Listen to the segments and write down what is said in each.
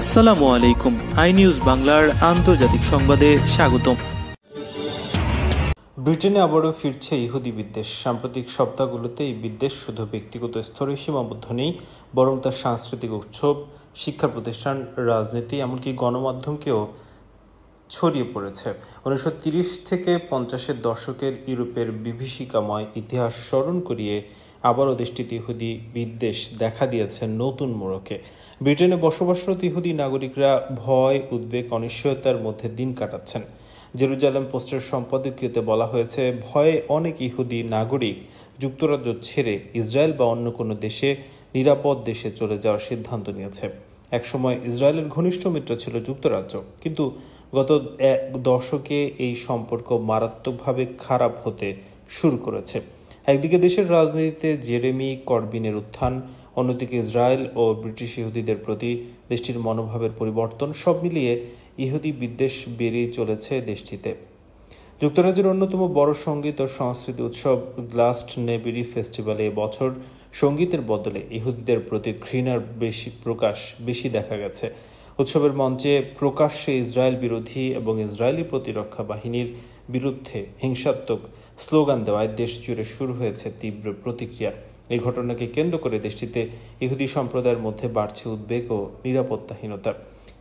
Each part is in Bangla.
আসসালামু আলাইকুম। আই নিউজ বাংলার আন্তর্জাতিক সংবাদে স্বাগতম। ব্রিটেনে আবারও ফিরছে ইহুদি বিদ্বেষ। সাম্প্রতিক সপ্তাহগুলোতে এই বিদ্বেষ শুধু ব্যক্তিগত স্তরে সীমাবদ্ধ নেই, বরং তার সাংস্কৃতিক উৎসব, শিক্ষা প্রতিষ্ঠান, রাজনীতি, এমনকি গণমাধ্যমকেও ছড়িয়ে পড়েছে। 1930 থেকে 50-এর দশকের ইউরোপের বিভীষিকাময় ইতিহাস স্মরণ করিয়ে আবারও দেশটিতে ইহুদি বিদ্বেষ দেখা দিয়েছে নতুন মোড়কে। ব্রিটেনে বসবাসরত ইহুদি নাগরিকরা ভয়, উদ্বেগ, অনিশ্চয়তার মধ্যে দিন কাটাচ্ছেন। জেরুজালেম পোস্টের সম্পাদকীয়তে বলা হয়েছে, ভয়ে অনেক ইহুদি নাগরিক যুক্তরাজ্য ছেড়ে ইসরায়েল বা অন্য কোনো নিরাপদ দেশে চলে যাওয়ার সিদ্ধান্ত নিয়েছে। একসময় ইসরায়েলের ঘনিষ্ঠ মিত্র ছিল যুক্তরাজ্য, কিন্তু গত এক দশকে এই সম্পর্ক মারাত্মকভাবে খারাপ হতে শুরু করেছে। একদিকে দেশের রাজনীতিতে জেরেমি করবিনের উত্থান, অন্যদিকে ইসরায়েল ও ব্রিটিশ ইহুদিদের প্রতি দেশটির মনোভাবের পরিবর্তন, সব মিলিয়ে ইহুদি বিদ্বেষ বেড়েই চলেছে দেশটিতে। যুক্তরাজ্যের অন্যতম বড় সঙ্গীত ও সংস্কৃতি উৎসব গ্লাস্টনেবেরি ফেস্টিভ্যালে এবছর সঙ্গীতের বদলে ইহুদিদের প্রতি ঘৃণার বেশি দেখা গেছে। উৎসবের মঞ্চে প্রকাশ্যে ইসরায়েল বিরোধী এবং ইসরায়েলি প্রতিরক্ষা বাহিনীর বিরুদ্ধে হিংসাত্মক স্লোগান দেওয়ায় দেশ জুড়ে শুরু হয়েছে তীব্র প্রতিক্রিয়া। এই ঘটনাকে কেন্দ্র করে দেশটিতে ইহুদি সম্প্রদায়ের মধ্যে বাড়ছে উদ্বেগ ও নিরাপত্তাহীনতা।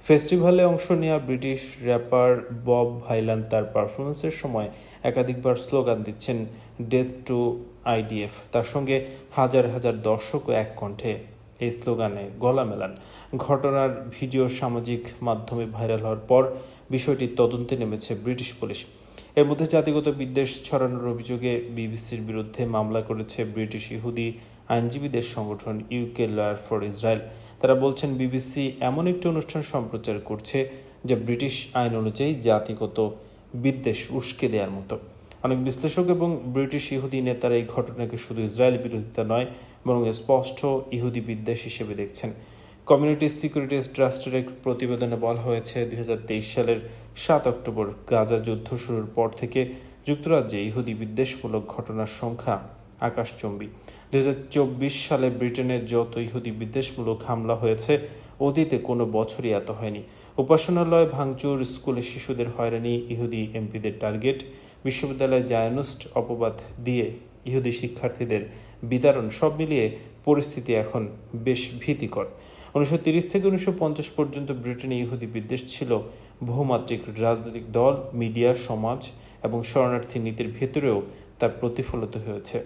ফেস্টিভ্যালে অংশ নেওয়া ব্রিটিশ র্যাপার বব ভাইলান তার পারফরমেন্সের সময় একাধিকবার স্লোগান দিচ্ছেন, ডেথ টু আইডিএফ। তার সঙ্গে হাজার হাজার দর্শকও এক কণ্ঠে এই স্লোগানে গলা মেলান। ঘটনার ভিডিও সামাজিক মাধ্যমে ভাইরাল হওয়ার পর বিষয়টি তদন্তে নেমেছে ব্রিটিশ পুলিশ। এর মধ্যে জাতিগত বিদ্বেষ ছড়ানোর অভিযোগে বিবিসির বিরুদ্ধে মামলা করেছে ব্রিটিশ ইহুদি আইনজীবীদের সংগঠন ইউকে লয়ার ফর ইসরায়েল। তারা বলছেন, বিবিসি এমন একটি অনুষ্ঠান সম্প্রচার করছে যা ব্রিটিশ আইন অনুযায়ী জাতিগত বিদ্বেষ উস্কে দেওয়ার মতো। অনেক বিশ্লেষক এবং ব্রিটিশ ইহুদি নেতারা এই ঘটনাকে শুধু ইসরায়েল বিরোধিতা নয়, বরং স্পষ্ট ইহুদি বিদ্বেষ হিসেবে দেখছেন। কমিউনিটি সিকিউরিটিজ ট্রাস্টের এক প্রতিবেদনে বলা হয়েছে, 2023 সালের 7 অক্টোবর গাজা যুদ্ধ শুরুর পর থেকে যুক্তরাজ্যে ইহুদি বিদ্বেষমূলক ঘটনার সংখ্যা আকাশচুম্বী। 2024 সালে ব্রিটেনে যত ইহুদি বিদ্বেষমূলক হামলা হয়েছে, অতীতে কোনো বছরই এত হয়নি। উপাসনালয় ভাঙচুর, স্কুলে শিশুদের হয়রানি, ইহুদি এমপিদের টার্গেট, বিশ্ববিদ্যালয়ে জায়নিস্ট অপবাদ দিয়ে ইহুদি শিক্ষার্থীদের বিতাড়ন, সব মিলিয়ে পরিস্থিতি এখন বেশ ভীতিকর। 1930 থেকে 1950 পর্যন্ত ব্রিটেনে ইহুদি বিদ্বেষ ছিল বহুমাত্রিক। রাজনৈতিক দল, মিডিয়া, সমাজ এবং শরণার্থী নীতির ভেতরেও তার প্রতিফলিত হয়েছে।